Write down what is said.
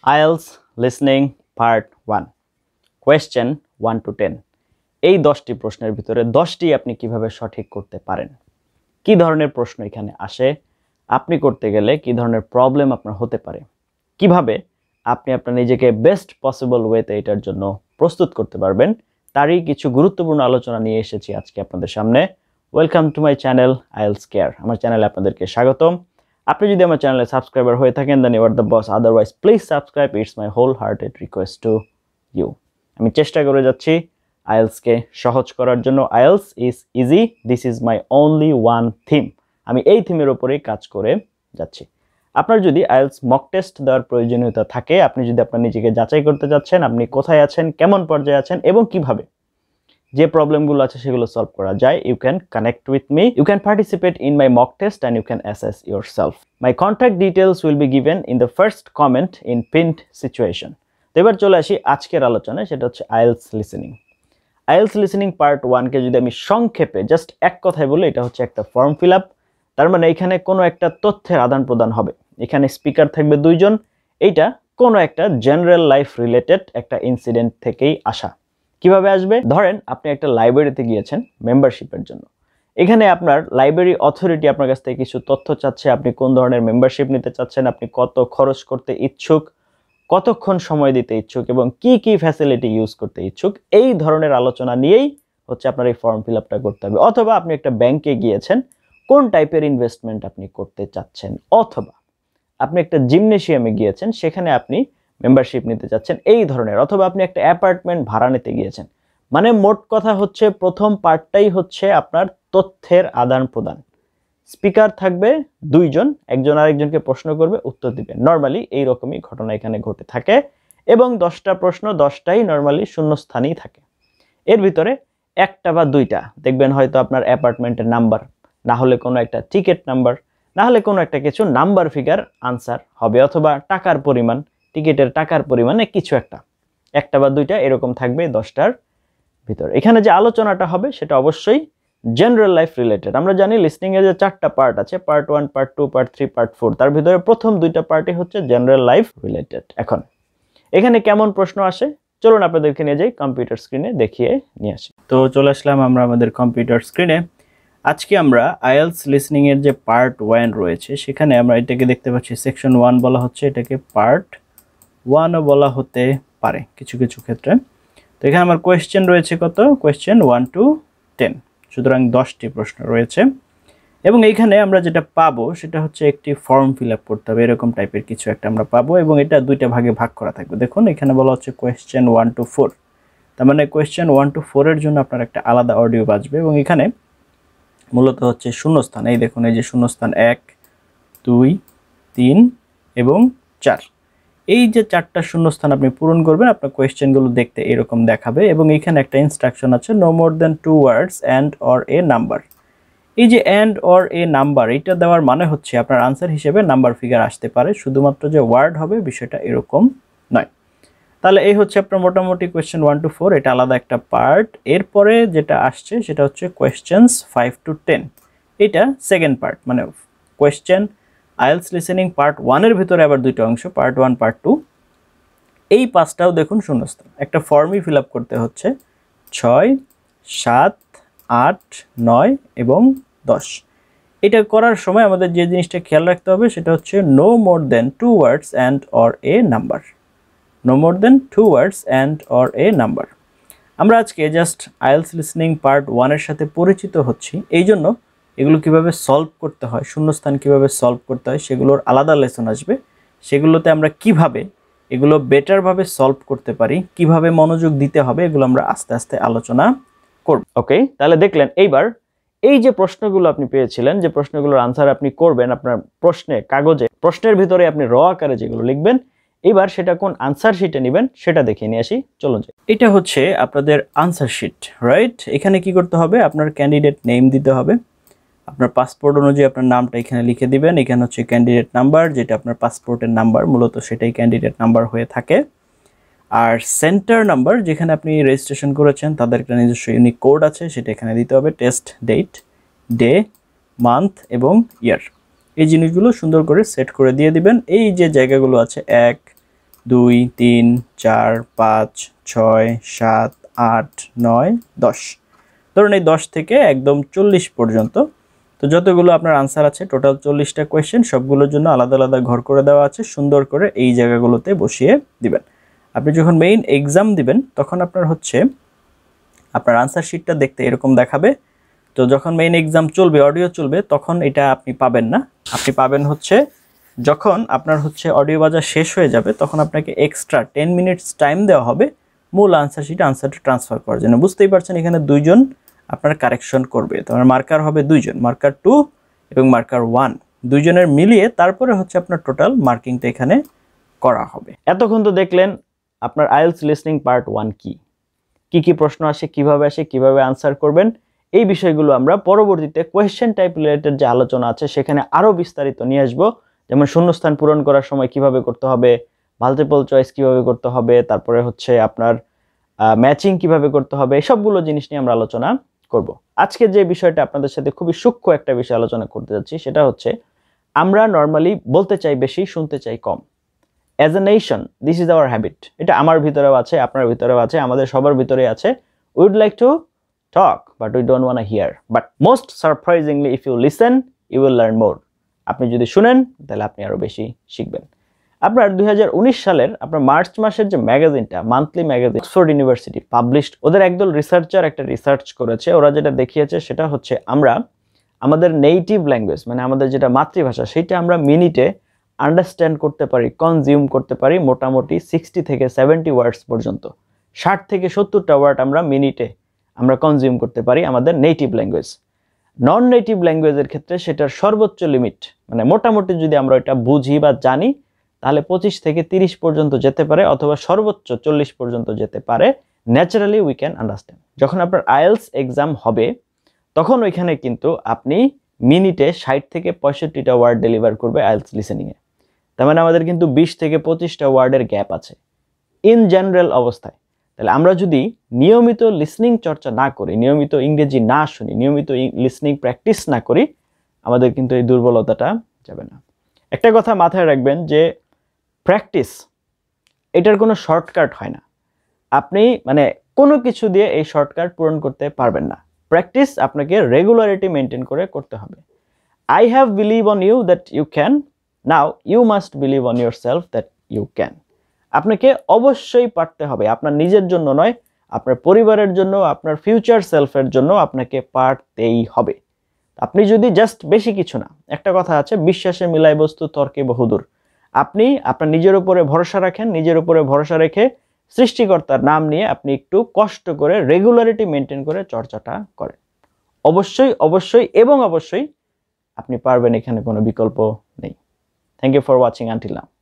IELTS listening part 1 question 1 to 10 এই 10টি প্রশ্নের ভিতরে 10টি আপনি কিভাবে সঠিক করতে পারেন কি ধরনের প্রশ্ন এখানে আসে আপনি করতে গেলে কি ধরনের প্রবলেম আপনার হতে পারে কিভাবে আপনি আপনার নিজেকে বেস্ট পসিবল ওয়েতে এটার জন্য প্রস্তুত করতে পারবেন তারই কিছু গুরুত্বপূর্ণ আলোচনা নিয়ে এসেছি আজকে আপনাদের সামনে welcome to my channel IELTS care আমার চ্যানেলে আপনাদেরকে স্বাগতম আপনি যদি আমার চ্যানেলে সাবস্ক্রাইবার হয়ে থাকেন then you are the boss otherwise please subscribe it's my wholehearted request to you আমি চেষ্টা করে যাচ্ছি IELTS কে সহজ করার জন্য IELTS is easy this is my only one theme আমি এই থিমের উপরেই কাজ করে যাচ্ছি আপনার যদি IELTS মক টেস্ট দেওয়ার প্রয়োজনীয়তা থাকে আপনি যদি আপনার নিজেকে যাচাই করতে যাচ্ছেন আপনি কোথায় আছেন কেমন পর্যায়ে আছেন এবং কিভাবে যে প্রবলেমগুলো আছে সেগুলো সলভ করা যায় you can connect with me you can participate in my mock test and you can assess yourself my contact details will be given in the first comment in pinned situation তো এবার চলে আসি আজকের আলোচনায় সেটা হচ্ছে IELTS listening part 1 কে যদি আমি সংক্ষেপে জাস্ট এক কথায় বলি এটা হচ্ছে একটা ফর্ম ফিল আপ তার মানে এখানে কোনো একটা তথ্যের আদান প্রদান হবে এখানে স্পিকার থাকবে দুইজন এইটা কোনো একটা জেনারেল লাইফ রিলেটেড একটা ইনসিডেন্ট থেকেই আসা কিভাবে আসবে ধরেন আপনি একটা লাইব্রেরিতে গিয়েছেন মেম্বারশিপের জন্য এখানে আপনার লাইব্রেরি অথরিটি আপনার কাছ থেকে কিছু তথ্য চাচ্ছে আপনি কোন ধরনের মেম্বারশিপ নিতে চাচ্ছেন আপনি কত খরচ করতে ইচ্ছুক কতক্ষণ সময় দিতে ইচ্ছুক এবং কি কি ফ্যাসিলিটি ইউজ করতে ইচ্ছুক এই ধরনের আলোচনা নিয়েই হচ্ছে আপনার এই ফর্ম ফিল আপটা করতে হবে অথবা আপনি একটা ব্যাংকে গিয়েছেন কোন টাইপের ইনভেস্টমেন্ট আপনি করতে চাচ্ছেন অথবা আপনি একটা জিমনেশিয়ামে গিয়েছেন সেখানে আপনি মেম্বারশিপ নিতে যাচ্ছেন এই ধরনের অথবা আপনি একটা অ্যাপার্টমেন্ট ভাড়া নিতে গিয়েছেন মানে মোট কথা হচ্ছে প্রথম পার্টটাই হচ্ছে আপনার তথ্যের আদান প্রদান স্পিকার থাকবে দুইজন একজন আরেকজনকে প্রশ্ন করবে উত্তর দিবে নরমালি এই রকমই ঘটনা এখানে ঘটে থাকে এবং 10টা প্রশ্ন 10টাই নরমালি শূন্যস্থানেই থাকে এর ভিতরে একটা বা দুইটা দেখবেন হয়তো আপনার অ্যাপার্টমেন্টের নাম্বার না হলে কোনো একটা টিকিট নাম্বার না হলে কোনো একটা কিছু নাম্বার ফিগার আনসার হবে অথবা টাকার পরিমাণ টিকিটের টাকার পরিমাণে কিছু একটা বা দুইটা এরকম থাকবে 10টার ভিতর এখানে যে আলোচনাটা হবে সেটা অবশ্যই জেনারেল লাইফ রিলেটেড আমরা জানি লিসনিং এর যে 4টা পার্ট আছে পার্ট 1 পার্ট 2 পার্ট 3 পার্ট 4 তার ভিতরে প্রথম 2টা পার্টই হচ্ছে জেনারেল লাইফ রিলেটেড এখন এখানে কেমন প্রশ্ন আসে চলুন আপনাদেরকে নিয়ে যাই কম্পিউটার স্ক্রিনে দেখিয়ে নিয়ে আসি তো চলে আসলাম আমরা আমাদের কম্পিউটার স্ক্রিনে আজকে আমরা IELTS লিসনিং এর যে পার্ট 1 রয়েছে সেখানে আমরা এটাকে দেখতে পাচ্ছি সেকশন 1 বলা হচ্ছে এটাকে পার্ট 1 ও বলা হতে পারে কিছু কিছু ক্ষেত্রে তো এখানে আমার কোয়েশ্চেন রয়েছে কত কোয়েশ্চেন 1 to 10 সুতরাং 10টি প্রশ্ন রয়েছে এবং এইখানে আমরা যেটা পাবো সেটা হচ্ছে একটি ফর্ম ফিল আপ করতে হবে এরকম টাইপের কিছু একটা আমরা পাবো এবং এটা দুইটা ভাগে ভাগ করা থাকবে দেখুন এখানে বলা হচ্ছে কোয়েশ্চেন 1 to 4 তার মানে কোয়েশ্চেন 1 to 4 এর জন্য আপনার একটা আলাদা অডিও বাজবে এবং এখানে মূলত হচ্ছে শূন্যস্থান এই দেখুন এই যে শূন্যস্থান 1 2 3 এবং 4 এই যে 4টা শূন্যস্থান আপনি পূরণ করবেন আপনার কোয়েশ্চেনগুলো দেখতে এরকম দেখাবে এবং এখানে একটা ইনস্ট্রাকশন আছে no more than 2 words and or a number এই যে এন্ড অর এ নাম্বার এটা দেওয়ার মানে হচ্ছে আপনার আনসার হিসেবে নাম্বার ফিগার আসতে পারে শুধুমাত্র যে ওয়ার্ড হবে বিষয়টা এরকম নয় তাহলে এই হচ্ছে আপনার মোটামুটি কোয়েশ্চেন 1 to 4 এটা আলাদা একটা পার্ট এরপরে যেটা আসছে সেটা হচ্ছে কোয়েশ্চেন্স 5 to 10 এটা সেকেন্ড পার্ট মানে কোয়েশ্চেন IELTS লিসেনিং পার্ট 1 এর ভিতরে আবার দুইটা অংশ পার্ট 1 পার্ট 2 এই পাঁচটাও দেখুন শূন্যস্থান একটা ফর্মই ফিল আপ করতে হচ্ছে 6 7 8 9 এবং 10 এটা করার সময় আমাদের যে জিনিসটা খেয়াল রাখতে হবে সেটা হচ্ছে no more than 2 words and or a number no more than 2 words and or a number আমরা আজকে জাস্ট IELTS লিসনিং পার্ট 1 এর সাথে পরিচিত হচ্ছি এই জন্য এগুলো কিভাবে সলভ করতে হয় শূন্যস্থান কিভাবে সলভ করতে হয় সেগুলোর আলাদা লেসন আসবে সেগুলোতে আমরা কিভাবে এগুলো বেটার ভাবে সলভ করতে পারি কিভাবে মনোযোগ দিতে হবে এগুলো আমরা আস্তে আস্তে আলোচনা করব ওকে তাহলে দেখলেন এইবার এই যে প্রশ্নগুলো আপনি পেয়েছিলেন যে প্রশ্নগুলোর আনসার আপনি করবেন আপনার প্রশ্নে কাগজে প্রশ্নের ভিতরে আপনি র আকারে যেগুলো লিখবেন এবার সেটা কোন আনসার শিটে নেবেন সেটা দেখিয়ে নিয়ে আসি চলুন যাই এটা হচ্ছে আপনাদের আনসার শিট রাইট এখানে কি করতে হবে আপনার ক্যান্ডিডেট নেম দিতে হবে আপনার পাসপোর্ট অনুযায়ী আপনার নামটা এখানে লিখে দিবেন এখানে হচ্ছে ক্যান্ডিডেট নাম্বার যেটা আপনার পাসপোর্টের নাম্বার মূলত সেটাই ক্যান্ডিডেট নাম্বার হয়ে থাকে আর সেন্টার নাম্বার যেখানে আপনি রেজিস্ট্রেশন করেছেন তাদের একটা নিজস্ব ইউনিক কোড আছে সেটা এখানে দিতে হবে টেস্ট ডেট ডে মান্থ এবং ইয়ার এই জিনিসগুলো সুন্দর করে সেট করে দিয়ে দিবেন এই যে জায়গাগুলো আছে 1 2 3 4 5 6 7 8 9 10 ধরুন এই 10 থেকে একদম 40 পর্যন্ত তো যতগুলো আপনার আনসার আছে টোটাল 40টা কোয়েশ্চেন সবগুলোর জন্য আলাদা আলাদা ঘর করে দেওয়া আছে সুন্দর করে এই জায়গাগুলোতে বসিয়ে দিবেন আপনি যখন মেইন এক্সাম দিবেন তখন আপনার হচ্ছে আপনার আনসার শিটটা দেখতে এরকম দেখাবে তো যখন মেইন এক্সাম চলবে অডিও চলবে তখন এটা আপনি পাবেন না আপনি পাবেন হচ্ছে যখন আপনার হচ্ছে অডিও বাজার শেষ হয়ে যাবে তখন আপনাকে এক্সট্রা 10 মিনিটস টাইম দেওয়া হবে মূল আনসার শিটে আনসারটা ট্রান্সফার করার জন্য বুঝতেই পারছেন এখানে দুইজন আপনার কারেকশন করবে তো মার্কার হবে দুইজন মার্কার 2 এবং মার্কার 1 দুইজনের মিলিয়ে তারপরে হচ্ছে আপনার টোটাল মার্কিংটা এখানে করা হবে এতক্ষণ তো দেখলেন আপনার আইএলটিএস লিসনিং পার্ট 1 কি প্রশ্ন আসে কিভাবে আনসার করবেন এই বিষয়গুলো আমরা পরবর্তীতে কোয়েশ্চেন টাইপ রিলেটেড যে আলোচনা আছে সেখানে আরো বিস্তারিত নিয়ে আসব যেমন শূন্যস্থান পূরণ করার সময় কিভাবে করতে হবে মাল্টিপল চয়েস কিভাবে করতে হবে তারপরে হচ্ছে আপনার ম্যাচিং কিভাবে করতে হবে সবগুলো জিনিস নিয়ে আমরা আলোচনা করব আজকে যে বিষয়টা আপনাদের সাথে খুবই সূক্ষ্ম একটা বিষয় আলোচনা করতে যাচ্ছি সেটা হচ্ছে আমরা নরমালি বলতে চাই বেশি শুনতে চাই কম as a nation this is our habit এটা আমার ভিতরেও আছে আপনার ভিতরেও আছে আমাদের সবার ভিতরেই আছে we would like to talk but we don't want to hear but most surprisingly if you listen you will learn more আপনি যদি শুনেন তাহলে আপনি আরো বেশি শিখবেন আপনার 2019 সালের আপনার মার্চ মাসের যে ম্যাগাজিনটা monthly magazine Oxford University published ওদের একদল রিসার্চার একটা রিসার্চ করেছে ওরা যেটা দেখিয়েছে সেটা হচ্ছে আমরা আমাদের নেটিভ ল্যাঙ্গুয়েজ মানে আমাদের যেটা মাতৃভাষা সেটা আমরা মিনিটে আন্ডারস্ট্যান্ড করতে পারি কনজিউম করতে পারি মোটামুটি 60 থেকে 70 ওয়ার্ডস পর্যন্ত 60 থেকে 70টা ওয়ার্ড আমরা মিনিটে আমরা কনজিউম করতে পারি আমাদের নেটিভ ল্যাঙ্গুয়েজ নন নেটিভ ল্যাঙ্গুয়েজের ক্ষেত্রে সেটার সর্বোচ্চ লিমিট মানে মোটামুটি যদি আমরা এটা বুঝি বা জানি তাহলে 25 থেকে 30 পর্যন্ত যেতে পারে অথবা সর্বোচ্চ 40 পর্যন্ত যেতে পারে ন্যাচারালি উই ক্যান আন্ডারস্ট্যান্ড যখন আপনার আইএলটিএস এক্সাম হবে তখন ওইখানে কিন্তু আপনি মিনিটে 60 থেকে 65টা ওয়ার্ড ডেলিভার করবে আইএলটিএস লিসেনিং এ তার মানে আমাদের কিন্তু 20 থেকে 25টা ওয়ার্ডের গ্যাপ আছে ইন জেনারেল অবস্থায় তাহলে আমরা যদি নিয়মিত লিসনিং চর্চা না করি নিয়মিত ইংরেজি না শুনি নিয়মিত লিসনিং প্র্যাকটিস না করি আমাদের কিন্তু এই দুর্বলতাটা যাবে না একটা কথা মাথায় রাখবেন যে প্র্যাকটিস এটার কোনো শর্টকাট হয় না আপনি মানে কোনো কিছু দিয়ে এই শর্টকাট পূরণ করতে পারবেন না প্র্যাকটিস আপনাকে রেগুলারিটি মেনটেন করে করতে হবে I have believe on you that you can now you must believe on yourself that you can আপনাকে অবশ্যই পারতে হবে আপনার নিজের জন্য নয় আপনার পরিবারের জন্য আপনার ফিউচার সেলফের জন্য আপনাকে পারতেই হবে আপনি যদি জাস্ট বেশি কিছু না একটা কথা আছে বিশ্বাসে মিলাই বস্তু তর্কে বহুদূর আপনি আপনার নিজের উপরে ভরসা রাখেন নিজের উপরে ভরসা রেখে সৃষ্টিকর্তার নাম নিয়ে আপনি একটু কষ্ট করে রেগুলারিটি মেনটেন করে চর্চাটা করেন অবশ্যই এবং অবশ্যই আপনি পারবেন এখানে কোনো বিকল্প নেই thank you for watching until now